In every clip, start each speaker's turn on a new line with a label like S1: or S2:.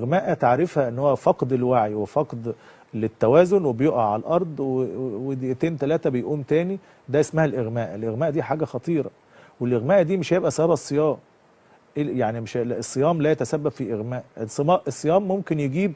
S1: الاغماء تعرفها ان هو فقد الوعي وفقد للتوازن وبيقع على الارض ودقيقتين 3 بيقوم تاني. ده اسمها الاغماء. الاغماء دي حاجه خطيره، والاغماء دي مش هيبقى سبب الصيام. يعني مش الصيام لا يتسبب في اغماء. الصيام ممكن يجيب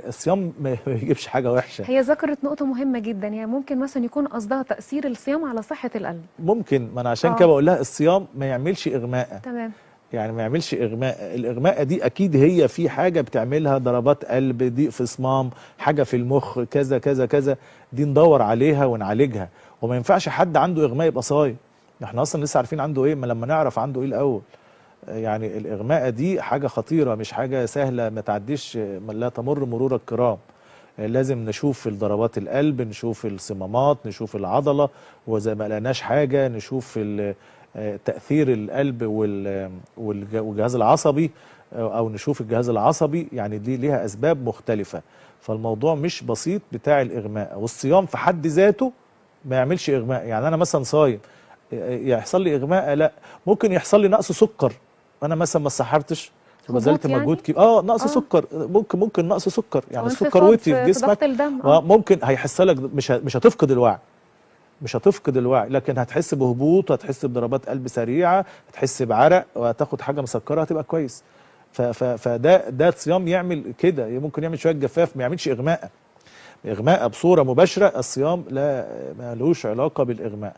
S1: الصيام ما يجيبش حاجه وحشه.
S2: هي ذكرت نقطة مهمة جدا، يعني ممكن مثلا يكون قصدها تأثير الصيام على صحة القلب.
S1: ممكن، ما انا عشان كده بقول لها الصيام ما يعملش اغماء.
S2: تمام.
S1: يعني ما يعملش اغماء. الاغماء دي اكيد هي في حاجه بتعملها، ضربات قلب، ضيق في صمام، حاجه في المخ، كذا كذا كذا، دي ندور عليها ونعالجها. وما ينفعش حد عنده اغماء يبقى صايم. احنا اصلا لسه عارفين عنده ايه ما لما نعرف عنده ايه الاول. يعني الاغماء دي حاجه خطيره، مش حاجه سهله ما تعديش، لا تمر مرور الكرام. لازم نشوف الضربات القلب، نشوف الصمامات، نشوف العضله، وزي ما لقيناش حاجه نشوف تأثير القلب والجهاز العصبي، أو نشوف الجهاز العصبي. يعني دي ليها أسباب مختلفة. فالموضوع مش بسيط بتاع الإغماء. والصيام في حد ذاته ما يعملش إغماء. يعني أنا مثلا صايم يحصل لي إغماء؟ لا. ممكن يحصل لي نقص سكر. أنا مثلا ما سحرتش وبذلت مجهود كبير، نقص سكر. ممكن نقص سكر، يعني السكر وطي في جسمك.
S2: ضغط الدم.
S1: ممكن هيحصل لك، مش هتفقد الوعي. مش هتفقد الوعي، لكن هتحس بهبوط، هتحس بضربات قلب سريعه، هتحس بعرق، وهتاخد حاجه مسكره هتبقى كويس. فده الصيام يعمل كده. ممكن يعمل شويه جفاف، ما يعملش اغماء. اغماء بصوره مباشره. الصيام لا، مالوش علاقه بالاغماء.